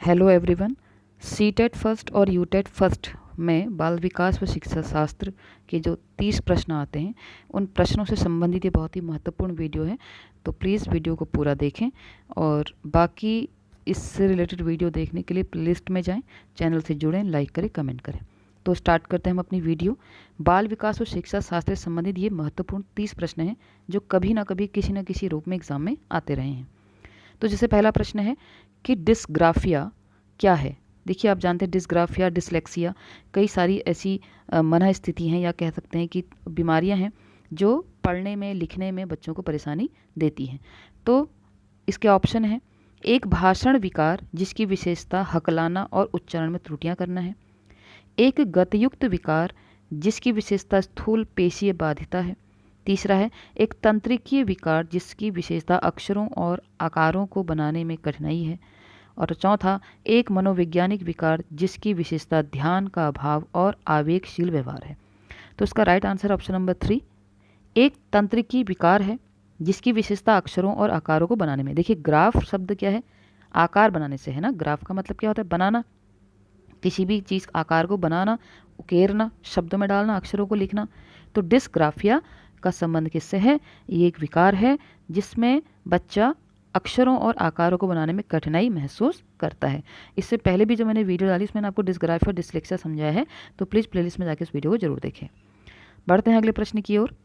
Hello everyone. CTET first और UTET first में बाल विकास व शिक्षा शास्त्र के जो 30 प्रश्न आते हैं उन प्रश्नों से संबंधित ये बहुत ही महत्वपूर्ण वीडियो है, तो प्लीज़ वीडियो को पूरा देखें और बाकी इससे रिलेटेड वीडियो देखने के लिए प्लेलिस्ट में जाएं, चैनल से जुड़ें, लाइक करें, कमेंट करें। तो स्टार्ट करते हैं हम अपनी वीडियो। बाल विकास और शिक्षा शास्त्र से संबंधित ये महत्वपूर्ण 30 प्रश्न हैं जो कभी ना कभी किसी न किसी रूप में एग्जाम में आते रहे हैं। तो जैसे पहला प्रश्न है कि डिस्ग्राफिया क्या है। देखिए, आप जानते हैं डिस्ग्राफिया, डिसलेक्सिया, कई सारी ऐसी मनः स्थिति हैं या कह सकते हैं कि बीमारियां हैं जो पढ़ने में लिखने में बच्चों को परेशानी देती हैं। तो इसके ऑप्शन है, एक भाषण विकार जिसकी विशेषता हकलाना और उच्चारण में त्रुटियां करना है। एक गतयुक्त विकार जिसकी विशेषता स्थूल पेशीय बाधिता है। तीसरा है एक तंत्रिकीय विकार जिसकी विशेषता अक्षरों और आकारों को बनाने में कठिनाई है। और चौथा, एक मनोवैज्ञानिक विकार जिसकी विशेषता ध्यान का अभाव और आवेगशील व्यवहार है। तो इसका राइट आंसर ऑप्शन नंबर 3, एक तंत्रिकीय विकार है जिसकी विशेषता अक्षरों और आकारों को बनाने में। देखिए, ग्राफ शब्द क्या है, आकार बनाने से है ना। ग्राफ का मतलब क्या होता है, बनाना, किसी भी चीज़ आकार को बनाना, उकेरना, शब्दों में डालना, अक्षरों को लिखना। तो डिस्ग्राफिया का संबंध किससे है, ये एक विकार है जिसमें बच्चा अक्षरों और आकारों को बनाने में कठिनाई महसूस करता है। इससे पहले भी जो मैंने वीडियो डाली उसमें आपको डिस्ग्राफिया और डिसलेक्सिया समझाया है, तो प्लीज़ प्लेलिस्ट में जाकर इस वीडियो को जरूर देखें। बढ़ते हैं अगले प्रश्न की ओर।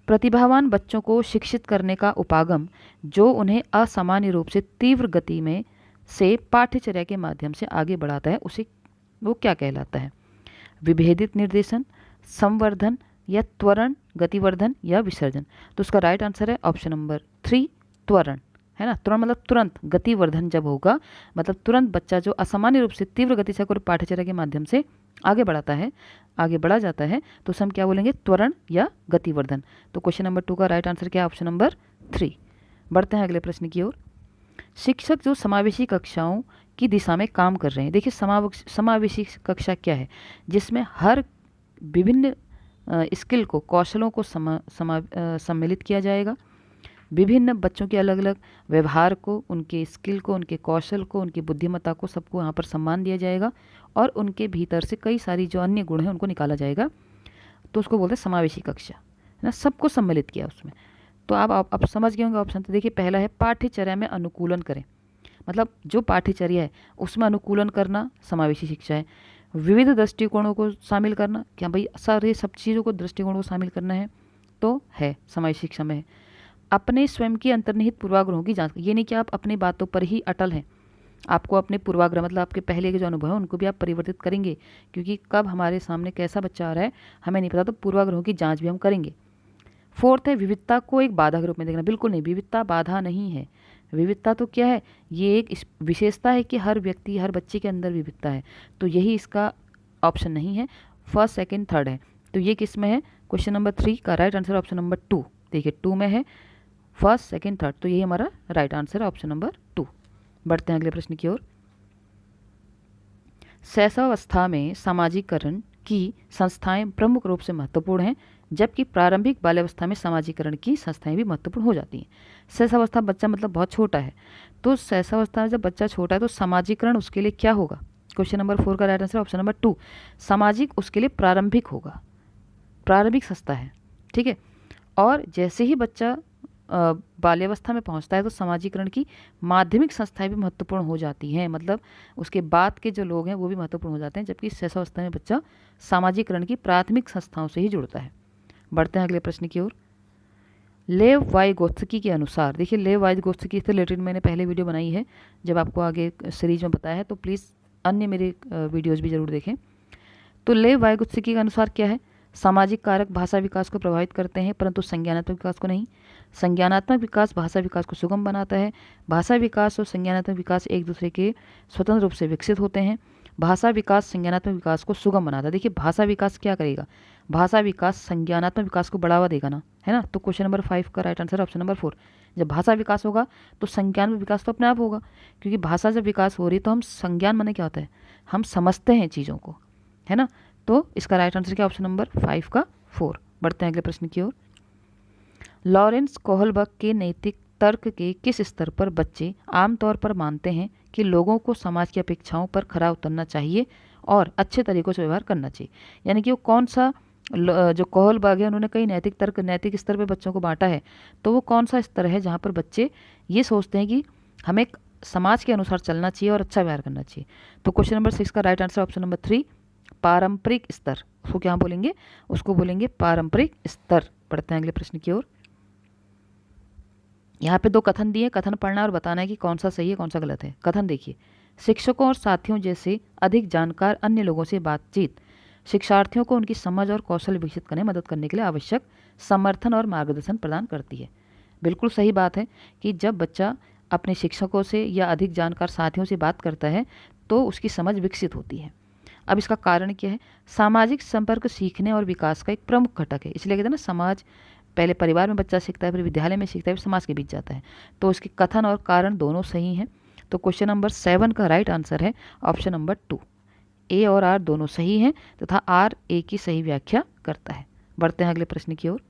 प्रतिभावान बच्चों को शिक्षित करने का उपागम जो उन्हें असामान्य रूप से तीव्र गति में से पाठ्यचर्या के माध्यम से आगे बढ़ाता है, उसे वो क्या कहलाता है। विभेदित निर्देशन, संवर्धन या त्वरण, गतिवर्धन या विसर्जन। तो उसका राइट आंसर है ऑप्शन नंबर 3, त्वरण, है ना। त्वरण मतलब तुरंत, गतिवर्धन जब होगा मतलब तुरंत बच्चा जो असामान्य रूप से तीव्र गति से कोई पाठ्यचर्या के माध्यम से आगे बढ़ाता है, आगे बढ़ा जाता है, तो उसे हम क्या बोलेंगे, त्वरण या गतिवर्धन। तो क्वेश्चन नंबर 2 का राइट आंसर क्या है, ऑप्शन नंबर 3। बढ़ते हैं अगले प्रश्न की ओर। शिक्षक जो समावेशी कक्षाओं की दिशा में काम कर रहे हैं। देखिए, समावेशी कक्षा क्या है, जिसमें हर विभिन्न स्किल को, कौशलों को सम्मिलित किया जाएगा। विभिन्न बच्चों के अलग अलग व्यवहार को, उनके स्किल को, उनके कौशल को, उनकी बुद्धिमत्ता को, सबको यहाँ पर सम्मान दिया जाएगा और उनके भीतर से कई सारी जो अन्य गुण हैं उनको निकाला जाएगा। तो उसको बोलते हैं समावेशी कक्षा, है ना। सबको सम्मिलित किया उसमें। तो आप समझ गए होंगे ऑप्शन। तो देखिए, पहला है पाठ्यचर्या में अनुकूलन करें, मतलब जो पाठ्यचर्या है उसमें अनुकूलन करना समावेशी शिक्षा है। विविध दृष्टिकोणों को शामिल करना, क्या भाई सारे सब चीज़ों को, दृष्टिकोणों को शामिल करना है, तो है समावेशी शिक्षा में है। अपने स्वयं की अंतर्निहित पूर्वाग्रहों की जांच, ये नहीं कि आप अपनी बातों पर ही अटल हैं, आपको अपने पूर्वाग्रह मतलब आपके पहले के जो अनुभव है उनको भी आप परिवर्तित करेंगे, क्योंकि कब हमारे सामने कैसा बच्चा आ रहा है हमें नहीं पता, तो पूर्वाग्रहों की जांच भी हम करेंगे। फोर्थ है विविधता को एक बाधा के रूप में देखना। बिल्कुल नहीं, विविधता बाधा नहीं है। विविधता तो क्या है, ये एक विशेषता है कि हर व्यक्ति, हर बच्चे के अंदर विविधता है, तो यही इसका ऑप्शन नहीं है। फर्स्ट, सेकंड, थर्ड है, तो ये किस में है, क्वेश्चन नंबर 3 का राइट आंसर ऑप्शन नंबर 2। देखिए, 2 में है फर्स्ट, सेकंड, थर्ड, तो यही हमारा राइट आंसर है ऑप्शन नंबर 2। बढ़ते हैं अगले प्रश्न की ओर। शैशवावस्था में सामाजिकरण की संस्थाएं प्रमुख रूप से महत्वपूर्ण हैं, जबकि प्रारंभिक बाल्यावस्था में सामाजिकरण की संस्थाएं भी महत्वपूर्ण हो जाती हैं। शैशवावस्था बच्चा मतलब बहुत छोटा है, तो शैशवावस्था में जब बच्चा छोटा है तो सामाजिकरण उसके लिए क्या होगा, क्वेश्चन नंबर 4 का राइट आंसर ऑप्शन नंबर 2। सामाजिक उसके लिए प्रारंभिक होगा, प्रारंभिक संस्था है, ठीक है। और जैसे ही बच्चा बाल्यावस्था में पहुंचता है तो सामाजिकरण की माध्यमिक संस्थाएं भी महत्वपूर्ण हो जाती हैं, मतलब उसके बाद के जो लोग हैं वो भी महत्वपूर्ण हो जाते हैं, जबकि शैशवावस्था में बच्चा सामाजिकरण की प्राथमिक संस्थाओं से ही जुड़ता है। बढ़ते हैं अगले प्रश्न की ओर। लेव वाइगोत्स्की के अनुसार, देखिए लेव वाइगोत्स्की से रिलेटेड मैंने पहले वीडियो बनाई है, जब आपको आगे सीरीज में बताया है, तो प्लीज़ अन्य मेरे वीडियोज़ भी ज़रूर देखें। तो लेव वाइगोत्स्की के अनुसार क्या है, सामाजिक कारक भाषा विकास को प्रभावित करते हैं परंतु संज्ञानात्मक विकास को नहीं। संज्ञानात्मक विकास भाषा विकास को सुगम बनाता है। भाषा विकास और संज्ञानात्मक विकास एक दूसरे के स्वतंत्र रूप से विकसित होते हैं। भाषा विकास संज्ञानात्मक विकास को सुगम बनाता है। देखिए, भाषा विकास क्या करेगा, भाषा विकास संज्ञानात्मक विकास को बढ़ावा देगा ना, है ना। तो क्वेश्चन नंबर 5 का राइट आंसर ऑप्शन नंबर 4। जब भाषा विकास होगा तो संज्ञानात्मक विकास तो अपने आप होगा, क्योंकि भाषा जब विकास हो रही है तो हम संज्ञान माने क्या होता है, हम समझते हैं चीज़ों को, है ना। तो इसका राइट आंसर क्या, ऑप्शन नंबर 5 का 4। बढ़ते हैं अगले प्रश्न की ओर। लॉरेंस कोहलबर्ग के नैतिक तर्क के किस स्तर पर बच्चे आमतौर पर मानते हैं कि लोगों को समाज की अपेक्षाओं पर खरा उतरना चाहिए और अच्छे तरीक़ों से व्यवहार करना चाहिए। यानी कि वो कौन सा जो कोहलबाग है उन्होंने कई नैतिक तर्क नैतिक स्तर पे बच्चों को बांटा है, तो वो कौन सा स्तर है जहाँ पर बच्चे ये सोचते हैं कि हमें समाज के अनुसार चलना चाहिए और अच्छा व्यवहार करना चाहिए। तो क्वेश्चन नंबर 6 का राइट आंसर ऑप्शन नंबर 3 पारंपरिक स्तर। उसको क्या बोलेंगे? उसको बोलेंगे पारंपरिक स्तर। पढ़ते हैं अगले प्रश्न की ओर। यहाँ पे 2 कथन दिए, कथन पढ़ना और बताना है कि कौन सा सही है कौन सा गलत है। कथन देखिए, शिक्षकों और साथियों जैसे अधिक जानकार अन्य लोगों से बातचीत शिक्षार्थियों को उनकी समझ और कौशल विकसित करने में मदद करने के लिए आवश्यक समर्थन और मार्गदर्शन प्रदान करती है। बिल्कुल सही बात है कि जब बच्चा अपने शिक्षकों से या अधिक जानकार साथियों से बात करता है तो उसकी समझ विकसित होती है। अब इसका कारण क्या है? सामाजिक संपर्क सीखने और विकास का एक प्रमुख घटक है। इसलिए कहते हैं ना, समाज पहले परिवार में बच्चा सीखता है, फिर विद्यालय में सीखता है, फिर समाज के बीच जाता है। तो इसके कथन और कारण दोनों सही हैं। तो क्वेश्चन नंबर 7 का राइट आंसर है ऑप्शन नंबर 2। ए और आर दोनों सही हैं तथा आर ए की सही व्याख्या करता है। बढ़ते हैं अगले प्रश्न की ओर।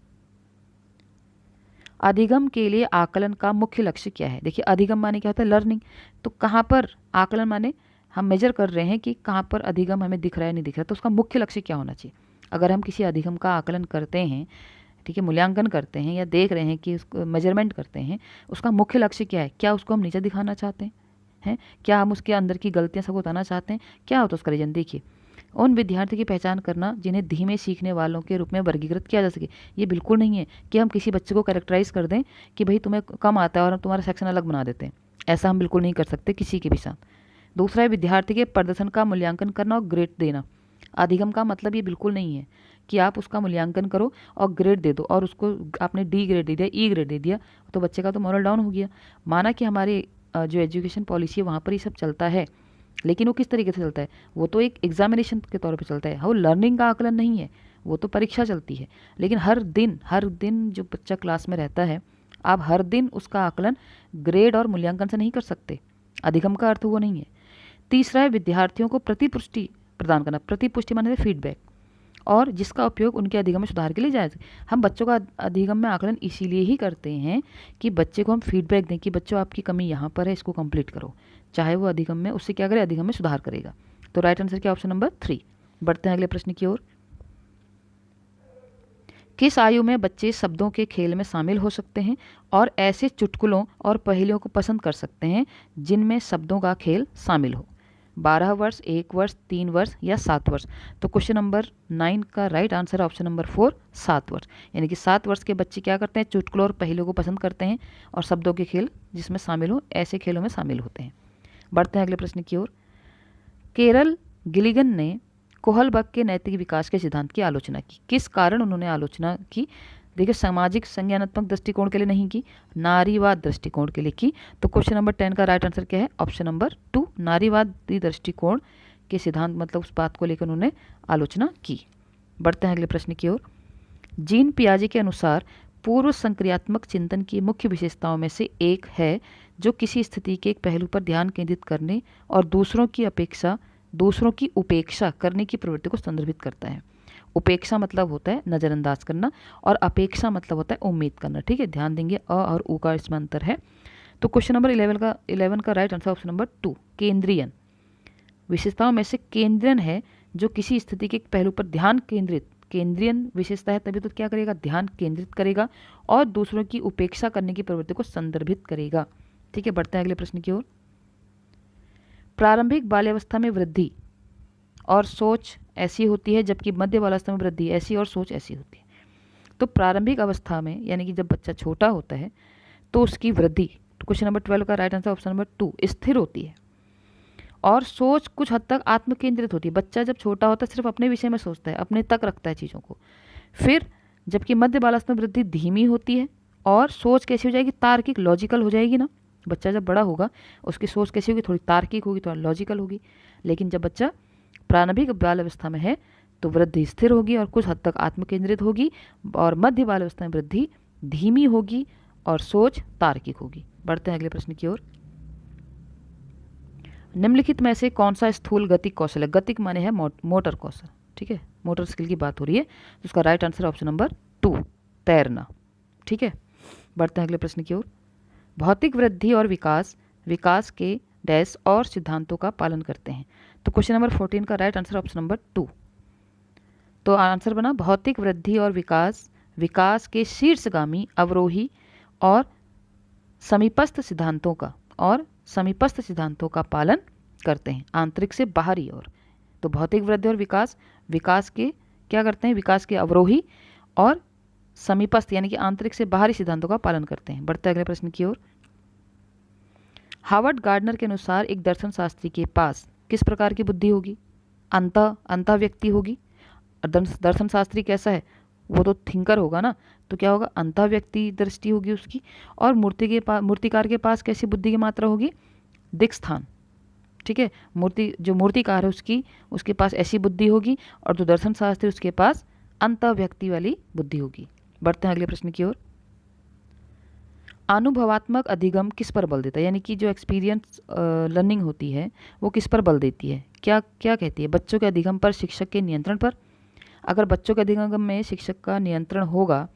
अधिगम के लिए आकलन का मुख्य लक्ष्य क्या है? देखिए, अधिगम माने क्या होता है? लर्निंग। तो कहाँ पर आकलन माने हम मेजर कर रहे हैं कि कहाँ पर अधिगम हमें दिख रहा है नहीं दिख रहा है, तो उसका मुख्य लक्ष्य क्या होना चाहिए? अगर हम किसी अधिगम का आकलन करते हैं, ठीक है, मूल्यांकन करते हैं या देख रहे हैं कि उसको मेजरमेंट करते हैं, उसका मुख्य लक्ष्य क्या है? क्या उसको हम नीचे दिखाना चाहते हैं? क्या हम उसके अंदर की गलतियां सबको बताना चाहते हैं? क्या होता है उसका रीजन? देखिए, उन विद्यार्थी की पहचान करना जिन्हें धीमे सीखने वालों के रूप में वर्गीकृत किया जा सके। ये बिल्कुल नहीं है कि हम किसी बच्चे को कैरेक्टराइज कर दें कि भाई तुम्हें कम आता है और हम तुम्हारा सेक्शन अलग बना देते हैं। ऐसा हम बिल्कुल नहीं कर सकते किसी के भी साथ। दूसरा है विद्यार्थी के प्रदर्शन का मूल्यांकन करना और ग्रेड देना। अधिगम का मतलब ये बिल्कुल नहीं है कि आप उसका मूल्यांकन करो और ग्रेड दे दो, और उसको आपने डी ग्रेड दे दिया, ई ग्रेड दे दिया, तो बच्चे का तो मॉरल डाउन हो गया। माना कि हमारे जो एजुकेशन पॉलिसी है वहाँ पर ये सब चलता है, लेकिन वो किस तरीके से चलता है? वो तो एक एग्जामिनेशन के तौर पे चलता है, वो लर्निंग का आकलन नहीं है, वो तो परीक्षा चलती है। लेकिन हर दिन जो बच्चा क्लास में रहता है, आप हर दिन उसका आकलन ग्रेड और मूल्यांकन से नहीं कर सकते। अधिगम का अर्थ वो नहीं है। तीसरा है विद्यार्थियों को प्रतिपुष्टि प्रदान करना। प्रतिपुष्टि माने फीडबैक, और जिसका उपयोग उनके अधिगम में सुधार के लिए जाए। हम बच्चों का अधिगम में आकलन इसीलिए ही करते हैं कि बच्चे को हम फीडबैक दें कि बच्चों आपकी कमी यहाँ पर है, इसको कंप्लीट करो, चाहे वो अधिगम में उससे क्या करे, अधिगम में सुधार करेगा। तो राइट आंसर क्या? Option number 3। बढ़ते हैं अगले प्रश्न की ओर। किस आयु में बच्चे शब्दों के खेल में शामिल हो सकते हैं और ऐसे चुटकुलों और पहेलियों को पसंद कर सकते हैं जिनमें शब्दों का खेल शामिल हो? 12 वर्ष, 1 वर्ष, 3 वर्ष या 7 वर्ष? तो क्वेश्चन नंबर 9 का राइट आंसर ऑप्शन नंबर 4 7 वर्ष। यानी कि 7 वर्ष के बच्चे क्या करते हैं? चुटकुलों और पहेलियों को पसंद करते हैं और शब्दों के खेल जिसमें शामिल हो ऐसे खेलों में शामिल होते हैं। बढ़ते हैं अगले प्रश्न की ओर। केरल गिलिगन ने कोहलबर्ग के नैतिक विकास के सिद्धांत की आलोचना की। किस कारण उन्होंने आलोचना की? देखिए, सामाजिक संज्ञानात्मक दृष्टिकोण के लिए नहीं की, नारीवाद दृष्टिकोण के लिए की। तो क्वेश्चन नंबर 10 का राइट आंसर क्या है? ऑप्शन नंबर 2 नारीवादी दृष्टिकोण के सिद्धांत, मतलब उस बात को लेकर उन्होंने आलोचना की। बढ़ते हैं अगले प्रश्न की ओर। जीन पियाजे के अनुसार पूर्व संक्रियात्मक चिंतन की मुख्य विशेषताओं में से एक है जो किसी स्थिति के एक पहलू पर ध्यान केंद्रित करने और दूसरों की उपेक्षा करने की प्रवृत्ति को संदर्भित करता है। उपेक्षा मतलब होता है नज़रअंदाज करना, और अपेक्षा मतलब होता है उम्मीद करना। ठीक है, ध्यान देंगे, अ और उ का इसमें अंतर है। तो क्वेश्चन नंबर 11 का राइट आंसर ऑप्शन नंबर 2 केंद्रीयन। विशेषताओं में से केंद्रीयन है जो किसी स्थिति के एक पहलू पर ध्यान केंद्रित, केंद्रीयन विशेषता है तभी तो क्या करेगा? ध्यान केंद्रित करेगा और दूसरों की उपेक्षा करने की प्रवृत्ति को संदर्भित करेगा। ठीक है, बढ़ते हैं अगले प्रश्न की ओर। प्रारंभिक बाल्यावस्था में वृद्धि और सोच ऐसी होती है जबकि मध्य बाल्यावस्था में वृद्धि ऐसी और सोच ऐसी होती है। तो प्रारंभिक अवस्था में यानी कि जब बच्चा छोटा होता है तो उसकी वृद्धि, क्वेश्चन नंबर 12 का राइट आंसर ऑप्शन नंबर 2 स्थिर होती है, और सोच कुछ हद तक आत्म केंद्रित होती है। बच्चा जब छोटा होता है सिर्फ अपने विषय में सोचता है, अपने तक रखता है चीज़ों को। फिर जबकि मध्य बाल्यावस्था में वृद्धि धीमी होती है और सोच कैसी हो जाएगी? तार्किक, लॉजिकल हो जाएगी ना। बच्चा जब बड़ा होगा उसकी सोच कैसी होगी? थोड़ी तार्किक होगी, थोड़ा लॉजिकल होगी। लेकिन जब बच्चा प्रारंभिक बाल्यावस्था में है तो वृद्धि स्थिर होगी और कुछ हद तक आत्म केंद्रित होगी, और मध्य बाल्यावस्था में वृद्धि धीमी होगी और सोच तार्किक होगी। बढ़ते हैं अगले प्रश्न की ओर। निम्नलिखित में से कौन सा स्थूल गतिक कौशल है? गतिक माने है मोटर कौशल। ठीक है, मोटर स्किल की बात हो रही है, तो उसका राइट आंसर ऑप्शन नंबर 2 तैरना। ठीक है, बढ़ते हैं अगले प्रश्न की ओर। भौतिक वृद्धि और विकास के डैश और सिद्धांतों का पालन करते हैं। तो क्वेश्चन नंबर 14 का राइट आंसर ऑप्शन नंबर 2। तो आंसर बना भौतिक वृद्धि और विकास विकास के शीर्षगामी अवरोही और समीपस्थ सिद्धांतों का पालन करते हैं, आंतरिक से बाहरी ओर। तो भौतिक वृद्धि और विकास के क्या करते हैं, विकास के अवरोही और समीपस्थ यानी कि आंतरिक से बाहरी सिद्धांतों का पालन करते हैं। बढ़ते अगले प्रश्न की ओर। हावर्ड गार्डनर के अनुसार एक दर्शन शास्त्री के पास किस प्रकार की बुद्धि होगी? अंतः व्यक्ति होगी। दर्शन शास्त्री कैसा है? वो तो थिंकर होगा ना, तो क्या होगा? अंतः व्यक्ति दृष्टि होगी उसकी। और मूर्तिकार के पास कैसी बुद्धि की मात्रा होगी? दिक्स्थान। ठीक है, जो मूर्तिकार है उसके पास ऐसी बुद्धि होगी, और जो दर्शन शास्त्री उसके पास अंतः व्यक्ति वाली बुद्धि होगी। बढ़ते हैं अगले प्रश्न की ओर। अनुभवात्मक अधिगम किस पर बल देता है? यानी कि जो एक्सपीरियंस लर्निंग होती है वो किस पर बल देती है? क्या कहती है? बच्चों के अधिगम पर, शिक्षक के नियंत्रण पर। अगर बच्चों के अधिगम में शिक्षक का नियंत्रण होगा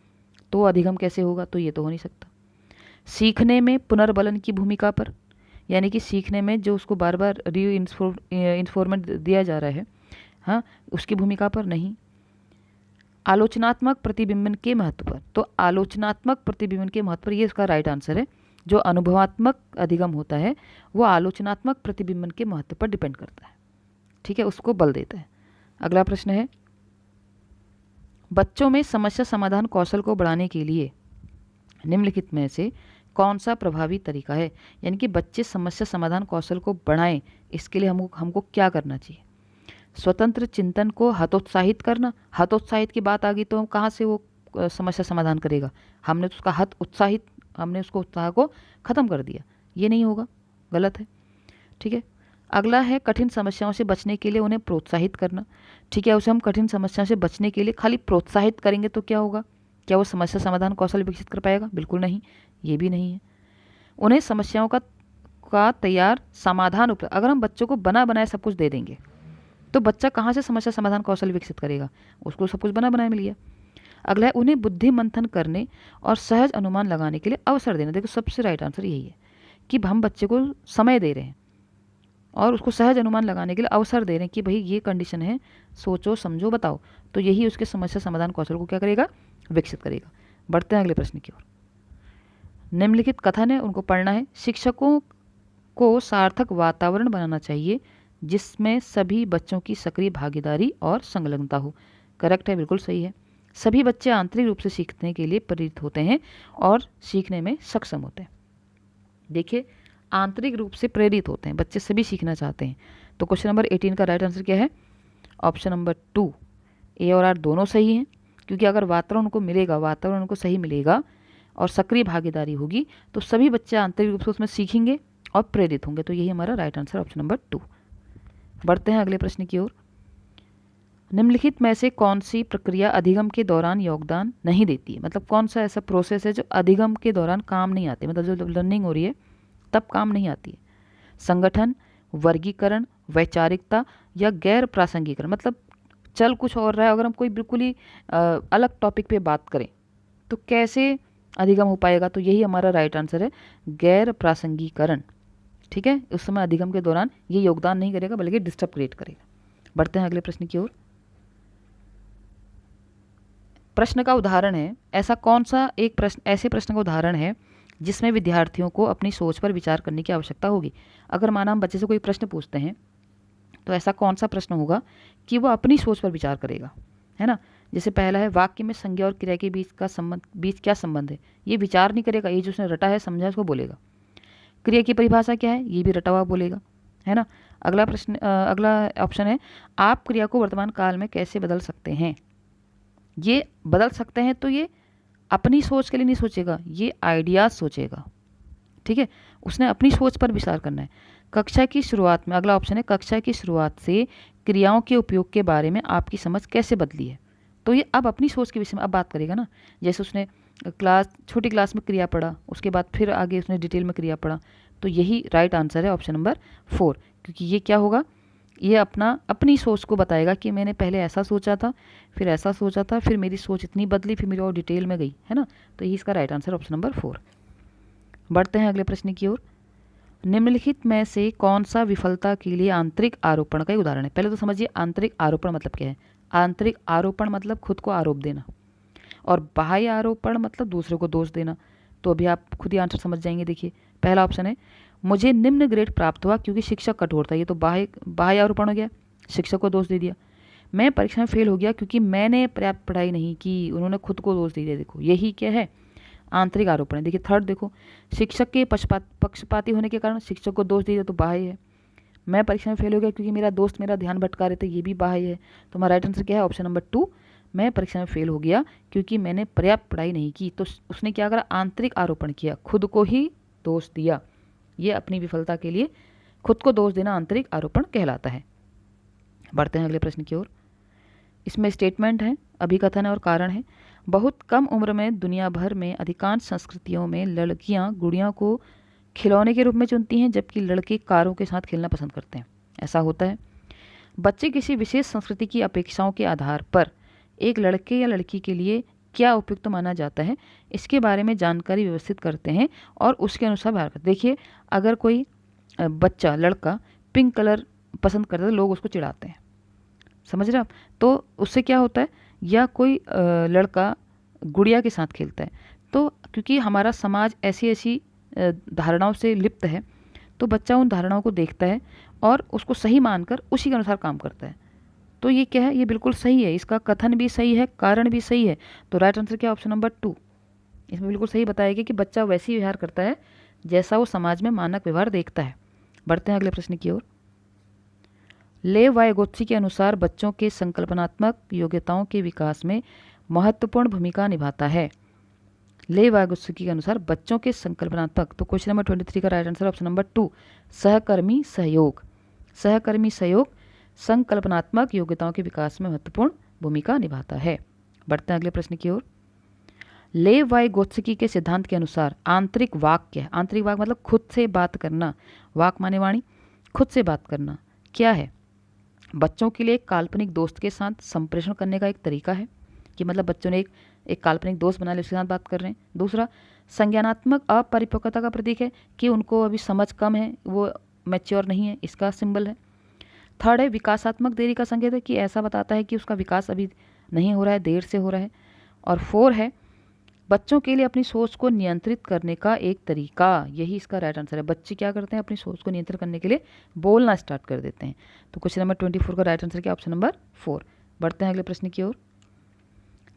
तो अधिगम कैसे होगा? तो ये तो हो नहीं सकता। सीखने में पुनर्बलन की भूमिका पर, यानी कि सीखने में जो उसको बार बार इन्फॉर्मेंट दिया जा रहा है, हाँ, उसकी भूमिका पर नहीं। आलोचनात्मक प्रतिबिंबन के महत्व पर, तो आलोचनात्मक प्रतिबिंबन के महत्व पर, ये इसका राइट आंसर है। जो अनुभवात्मक अधिगम होता है वो आलोचनात्मक प्रतिबिंबन के महत्व पर डिपेंड करता है। ठीक है, उसको बल देता है। अगला प्रश्न है, बच्चों में समस्या समाधान कौशल को बढ़ाने के लिए निम्नलिखित में से कौन सा प्रभावी तरीका है? यानी कि बच्चे समस्या समाधान कौशल को बढ़ाएं, इसके लिए हमको क्या करना चाहिए? स्वतंत्र चिंतन को हतोत्साहित करना। हतोत्साहित की बात आ गई तो हम कहाँ से वो समस्या समाधान करेगा? हमने तो उसका हमने उसको उत्साह को ख़त्म कर दिया, ये नहीं होगा, गलत है। ठीक है, अगला है कठिन समस्याओं से बचने के लिए उन्हें प्रोत्साहित करना। ठीक है, उसे हम कठिन समस्याओं से बचने के लिए खाली प्रोत्साहित करेंगे तो क्या होगा? क्या वो समस्या समाधान कौशल विकसित कर पाएगा? बिल्कुल नहीं, ये भी नहीं है। उन्हें समस्याओं का तैयार समाधान अगर हम बच्चों को बना बनाए सब कुछ दे देंगे तो बच्चा कहाँ से समस्या समाधान कौशल विकसित करेगा? उसको सब कुछ बना बनाए मिल गया। अगला है उन्हें बुद्धि मंथन करने और सहज अनुमान लगाने के लिए अवसर देना। देखो सबसे राइट आंसर यही है कि हम बच्चे को समय दे रहे हैं और उसको सहज अनुमान लगाने के लिए अवसर दे रहे हैं कि भाई ये कंडीशन है, सोचो समझो बताओ, तो यही उसके समस्या समाधान कौशल को क्या करेगा? विकसित करेगा। बढ़ते हैं अगले प्रश्न की ओर। निम्नलिखित कथन है, उनको पढ़ना है। शिक्षकों को सार्थक वातावरण बनाना चाहिए जिसमें सभी बच्चों की सक्रिय भागीदारी और संलग्नता हो। करेक्ट है, बिल्कुल सही है। सभी बच्चे आंतरिक रूप से सीखने के लिए प्रेरित होते हैं और सीखने में सक्षम होते हैं। देखिए, आंतरिक रूप से प्रेरित होते हैं बच्चे, सभी सीखना चाहते हैं। तो क्वेश्चन नंबर 18 का राइट आंसर क्या है? ऑप्शन नंबर 2, ए और आर दोनों सही हैं, क्योंकि अगर वातावरण उनको सही मिलेगा और सक्रिय भागीदारी होगी तो सभी बच्चे आंतरिक रूप से उसमें सीखेंगे और प्रेरित होंगे। तो यही हमारा राइट आंसर ऑप्शन नंबर 2। बढ़ते हैं अगले प्रश्न की ओर। निम्नलिखित में से कौन सी प्रक्रिया अधिगम के दौरान योगदान नहीं देती है? मतलब कौन सा ऐसा प्रोसेस है जो अधिगम के दौरान काम नहीं आती, मतलब जो लर्निंग हो रही है तब काम नहीं आती है? संगठन, वर्गीकरण, वैचारिकता या गैर प्रासंगिकरण। मतलब चल कुछ और रहा है, अगर हम कोई बिल्कुल ही अलग टॉपिक पे बात करें तो कैसे अधिगम हो पाएगा? तो यही हमारा राइट आंसर है, गैर प्रासंगिकरण। ठीक है, उस समय अधिगम के दौरान ये योगदान नहीं करेगा बल्कि डिस्टर्ब क्रिएट करेगा। बढ़ते हैं अगले प्रश्न की ओर। प्रश्न का उदाहरण है, ऐसा कौन सा एक प्रश्न ऐसे प्रश्न का उदाहरण है जिसमें विद्यार्थियों को अपनी सोच पर विचार करने की आवश्यकता होगी? अगर माना हम बच्चे से कोई प्रश्न पूछते हैं तो ऐसा कौन सा प्रश्न होगा कि वो अपनी सोच पर विचार करेगा, है ना? जैसे पहला है, वाक्य में संज्ञा और क्रिया के बीच क्या संबंध है? ये विचार नहीं करेगा, ये जो उसने रटा है समझा उसको बोलेगा। क्रिया की परिभाषा क्या है? ये भी रटा हुआ बोलेगा, है ना? अगला ऑप्शन है, आप क्रिया को वर्तमान काल में कैसे बदल सकते हैं? ये बदल सकते हैं तो ये अपनी सोच के लिए नहीं सोचेगा, ये आइडियाज सोचेगा। ठीक है, उसने अपनी सोच पर विचार करना है। कक्षा की शुरुआत में, अगला ऑप्शन है, कक्षा की शुरुआत से क्रियाओं के उपयोग के बारे में आपकी समझ कैसे बदली है? तो ये अब अपनी सोच के विषय में अब बात करेगा ना। जैसे उसने छोटी क्लास में क्रिया पढ़ा, उसके बाद फिर आगे उसने डिटेल में क्रिया पढ़ा, तो यही राइट आंसर है ऑप्शन नंबर 4, क्योंकि ये क्या होगा? ये अपनी सोच को बताएगा कि मैंने पहले ऐसा सोचा था, फिर ऐसा सोचा था, फिर मेरी सोच इतनी बदली, फिर मेरी और डिटेल में गई, है ना? तो ये इसका राइट आंसर ऑप्शन नंबर 4। बढ़ते हैं अगले प्रश्न की ओर। निम्नलिखित में से कौन सा विफलता के लिए आंतरिक आरोपण का एक उदाहरण है? पहले तो समझिए आंतरिक आरोपण मतलब क्या है। आंतरिक आरोपण मतलब खुद को आरोप देना, और बाह्य आरोपण मतलब दूसरे को दोष देना। तो अभी आप खुद ही आंसर समझ जाएंगे। देखिए पहला ऑप्शन है, मुझे निम्न ग्रेड प्राप्त हुआ क्योंकि शिक्षक कठोर था। ये तो बाह्य आरोपण हो गया, शिक्षक को दोष दे दिया। मैं परीक्षा में फेल हो गया क्योंकि मैंने पर्याप्त पढ़ाई नहीं की, उन्होंने खुद को दोष दे दिया। देखो यही क्या है, आंतरिक आरोपण है। देखिए थर्ड देखो, शिक्षक के पक्षपाती होने के कारण शिक्षक को दोष दिया, तो बाह्य है। मैं परीक्षा में फेल हो गया क्योंकि मेरा दोस्त मेरा ध्यान भटका रहे थे, ये भी बाह्य है। तो हमारा राइट आंसर क्या है? ऑप्शन नंबर 2, मैं परीक्षा में फेल हो गया क्योंकि मैंने पर्याप्त पढ़ाई नहीं की। तो उसने क्या करा? आंतरिक आरोपण किया, खुद को ही दोष दिया। ये अपनी विफलता के लिए खुद को दोष देना आंतरिक आरोपण कहलाता है। बढ़ते हैं अगले प्रश्न की ओर। इसमें स्टेटमेंट है, अभिकथन है और कारण है। बहुत कम उम्र में दुनिया भर में अधिकांश संस्कृतियों में लड़कियां गुड़ियों को खिलौने के रूप में चुनती हैं, जबकि लड़के कारों के साथ खेलना पसंद करते हैं। ऐसा होता है। बच्चे किसी विशेष संस्कृति की अपेक्षाओं के आधार पर एक लड़के या लड़की के लिए क्या उपयुक्त माना जाता है, इसके बारे में जानकारी व्यवस्थित करते हैं और उसके अनुसार व्यवहार करते हैं। देखिए अगर कोई बच्चा लड़का पिंक कलर पसंद करता है तो लोग उसको चिढ़ाते हैं, समझ रहे आप? तो उससे क्या होता है, या कोई लड़का गुड़िया के साथ खेलता है, तो क्योंकि हमारा समाज ऐसी ऐसी धारणाओं से लिप्त है, तो बच्चा उन धारणाओं को देखता है और उसको सही मानकर उसी के अनुसार काम करता है। तो ये क्या है? ये बिल्कुल सही है, इसका कथन भी सही है, कारण भी सही है। तो राइट आंसर क्या? Option number 2। इसमें बिल्कुल सही बताया गया कि बच्चा वैसे ही व्यवहार करता है जैसा वो समाज में मानक व्यवहार देखता है। बढ़ते हैं अगले प्रश्न की ओर। लेव वाइगोत्स्की के अनुसार बच्चों के संकल्पनात्मक योग्यताओं के विकास में महत्वपूर्ण भूमिका निभाता है। लेव वाइगोत्स्की के अनुसार बच्चों के संकल्पनात्मक, तो क्वेश्चन नंबर 23 का राइट आंसर ऑप्शन नंबर 2, सहकर्मी सहयोग। सहकर्मी सहयोग संकल्पनात्मक योग्यताओं के विकास में महत्वपूर्ण भूमिका निभाता है। बढ़ते हैं अगले प्रश्न की ओर। लेव वाइगोत्स्की के सिद्धांत के अनुसार आंतरिक वाक क्या है? आंतरिक वाक मतलब खुद से बात करना, वाक माने वाणी, खुद से बात करना क्या है? बच्चों के लिए एक काल्पनिक दोस्त के साथ संप्रेषण करने का एक तरीका है, कि मतलब बच्चों ने एक काल्पनिक दोस्त बना लिया, उसके साथ बात कर रहे हैं। दूसरा, संज्ञानात्मक अपरिपक्वता का प्रतीक है, कि उनको अभी समझ कम है, वो मैच्योर नहीं है, इसका सिंबल है। थर्ड है, विकासात्मक देरी का संकेत है, कि ऐसा बताता है कि उसका विकास अभी नहीं हो रहा है, देर से हो रहा है। और 4 है, बच्चों के लिए अपनी सोच को नियंत्रित करने का एक तरीका। यही इसका राइट आंसर है। बच्चे क्या करते हैं? अपनी सोच को नियंत्रित करने के लिए बोलना स्टार्ट कर देते हैं। तो क्वेश्चन नंबर 24 का राइट आंसर क्या? Option number 4। बढ़ते हैं अगले प्रश्न की ओर।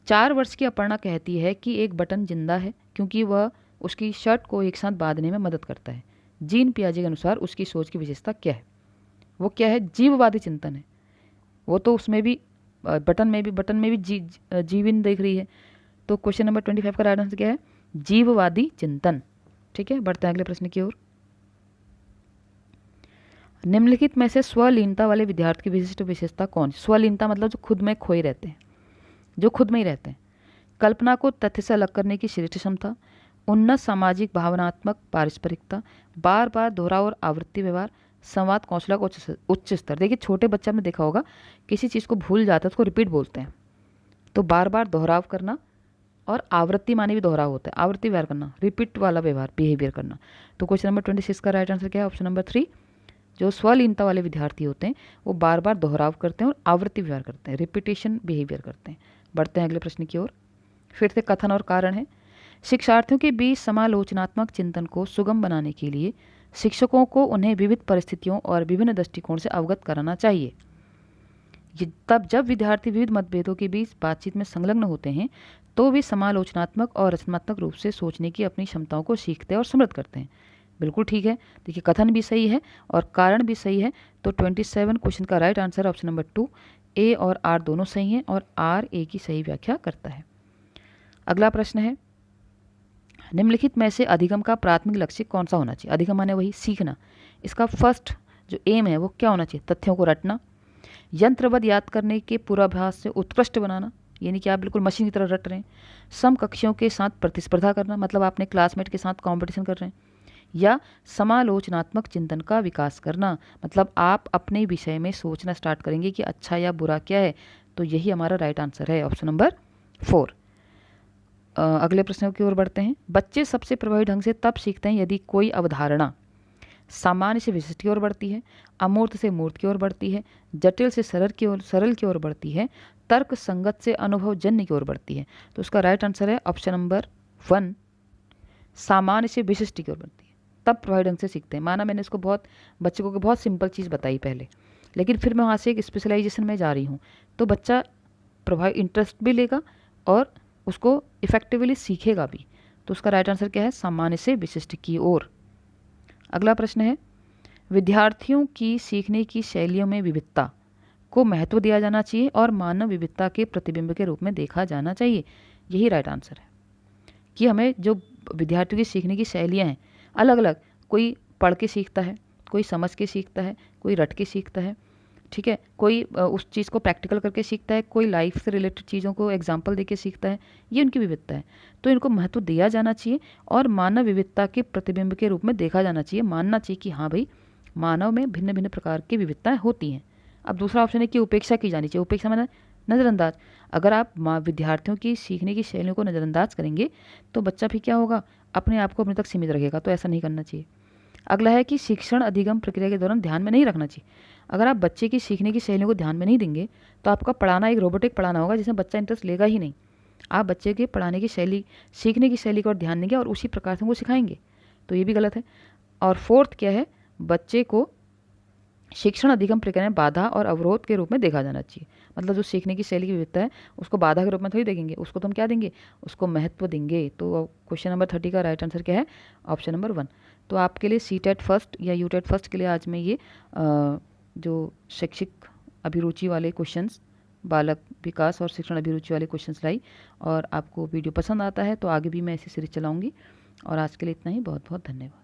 4 वर्ष की अपर्णा कहती है कि एक बटन जिंदा है क्योंकि वह उसकी शर्ट को एक साथ बांधने में मदद करता है। जीन पियाजे के अनुसार उसकी सोच की विशेषता क्या है? वो क्या है? जीववादी चिंतन है। वो तो उसमें भी बटन में भी जीवन देख रही है। तो क्वेश्चन नंबर 25 का राइट आंसर क्या है? जीववादी चिंतन। ठीक है, बढ़ते हैं अगले प्रश्न की ओर। निम्नलिखित में से स्वलीनता वाले विद्यार्थी की विशिष्ट विशेषता कौन? स्वलीनता मतलब जो खुद में खोए रहते हैं, जो खुद में ही रहते हैं। कल्पना को तथ्य से अलग करने की श्रेष्ठ क्षमता, उन्नत सामाजिक भावनात्मक पारस्परिकता, बार बार दोहराव और आवृत्ति व्यवहार, संवाद कौशल का उच्च स्तर। देखिए छोटे बच्चे आपने देखा होगा, किसी चीज़ को भूल जाता है उसको रिपीट बोलते हैं। तो बार बार दोहराव करना, और आवृत्ति माने भी दोहराव होता है, आवृत्ति व्यवहार करना, रिपीट वाला व्यवहार, बिहेवियर करना। तो क्वेश्चन नंबर 26 का राइट आंसर क्या है? Option number 3। जो स्वलीनता वाले विद्यार्थी होते हैं वो बार बार दोहराव करते हैं और आवृत्ति व्यवहार करते हैं, रिपीटेशन बिहेवियर करते हैं। बढ़ते हैं अगले प्रश्न की ओर। फिर से कथन और कारण है। शिक्षार्थियों के बीच समालोचनात्मक चिंतन को सुगम बनाने के लिए शिक्षकों को उन्हें विविध परिस्थितियों और विभिन्न दृष्टिकोण से अवगत कराना चाहिए। तब जब विद्यार्थी विविध मतभेदों के बीच बातचीत में संलग्न होते हैं तो वे समालोचनात्मक और रचनात्मक रूप से सोचने की अपनी क्षमताओं को सीखते और समृद्ध करते हैं। बिल्कुल ठीक है। देखिए कथन भी सही है और कारण भी सही है। तो 27 क्वेश्चन का राइट आंसर ऑप्शन नंबर 2, ए और आर दोनों सही हैं और आर ए की सही व्याख्या करता है। अगला प्रश्न है, निम्नलिखित में से अधिगम का प्राथमिक लक्ष्य कौन सा होना चाहिए? अधिगम माने वही सीखना। इसका फर्स्ट जो एम है वो क्या होना चाहिए? तथ्यों को रटना, यंत्रवत याद करने के पूर्वाभ्यास से उत्कृष्ट बनाना, यानी कि आप बिल्कुल मशीन की तरह रट रहे हैं। समकक्षियों के साथ प्रतिस्पर्धा करना, मतलब आपने क्लासमेट के साथ कंपटीशन कर रहे हैं। या समालोचनात्मक चिंतन का विकास करना, मतलब आप अपने विषय में सोचना स्टार्ट करेंगे कि अच्छा या बुरा क्या है। तो यही हमारा राइट आंसर है, ऑप्शन नंबर 4। अगले प्रश्न की ओर बढ़ते हैं। बच्चे सबसे प्रभावी ढंग से तब सीखते हैं यदि कोई अवधारणा सामान्य से विशिष्ट की ओर बढ़ती है, अमूर्त से मूर्त की ओर बढ़ती है, जटिल से सरल की ओर बढ़ती है, तर्क संगत से अनुभवजन्य की ओर बढ़ती है। तो उसका राइट आंसर है ऑप्शन नंबर 1, सामान्य से विशिष्ट की ओर बढ़ती है। तब प्रभावी ढंग से सीखते हैं। माना मैंने इसको बच्चे को बहुत सिंपल चीज़ बताई पहले, लेकिन फिर मैं वहाँ से एक स्पेशलाइजेशन में जा रही हूँ, तो बच्चा प्रभावी इंटरेस्ट भी लेगा और उसको इफेक्टिवली सीखेगा भी। तो उसका राइट आंसर क्या है? सामान्य से विशिष्ट की ओर। अगला प्रश्न है, विद्यार्थियों की सीखने की शैलियों में विविधता को महत्व दिया जाना चाहिए और मानव विविधता के प्रतिबिंब के रूप में देखा जाना चाहिए। यही राइट आंसर है कि हमें जो विद्यार्थियों की सीखने की शैलियाँ हैं अलग अलग, कोई पढ़ के सीखता है, कोई समझ के सीखता है, कोई रट के सीखता है, ठीक है, कोई उस चीज़ को प्रैक्टिकल करके सीखता है, कोई लाइफ से रिलेटेड चीज़ों को एग्जाम्पल देके सीखता है। ये उनकी विविधता है, तो इनको महत्व दिया जाना चाहिए और मानव विविधता के प्रतिबिंब के रूप में देखा जाना चाहिए। मानना चाहिए कि हाँ भाई, मानव में भिन्न भिन्न प्रकार की विविधताएं होती हैं। अब दूसरा ऑप्शन है कि उपेक्षा की जानी चाहिए। उपेक्षा माना नज़रअंदाज। अगर आप विद्यार्थियों की सीखने की शैलियों को नज़रअंदाज करेंगे तो बच्चा भी क्या होगा, अपने आप को अपने तक सीमित रखेगा। तो ऐसा नहीं करना चाहिए। अगला है कि शिक्षण अधिगम प्रक्रिया के दौरान ध्यान में नहीं रखना चाहिए। अगर आप बच्चे की सीखने की शैलियों को ध्यान में नहीं देंगे तो आपका पढ़ाना एक रोबोटिक पढ़ाना होगा जिसमें बच्चा इंटरेस्ट लेगा ही नहीं। आप बच्चे के पढ़ाने की शैली, सीखने की शैली को ध्यान देंगे और उसी प्रकार से उनको सिखाएंगे, तो ये भी गलत है। और फोर्थ क्या है, बच्चे को शिक्षण अधिगम प्रक्रिया में बाधा और अवरोध के रूप में देखा जाना चाहिए। मतलब जो सीखने की शैली की विविधता है उसको बाधा के रूप में थोड़ी देखेंगे, उसको तो हम क्या देंगे, उसको महत्व देंगे। तो क्वेश्चन नंबर 30 का राइट आंसर क्या है? Option number 1। तो आपके लिए सीटेट फर्स्ट या यूटेट फर्स्ट के लिए आज मैं ये जो शैक्षिक अभिरुचि वाले क्वेश्चंस, बालक विकास और शिक्षण अभिरुचि वाले क्वेश्चंस लाई। और आपको वीडियो पसंद आता है तो आगे भी मैं ऐसी सीरीज चलाऊँगी। और आज के लिए इतना ही। बहुत बहुत धन्यवाद।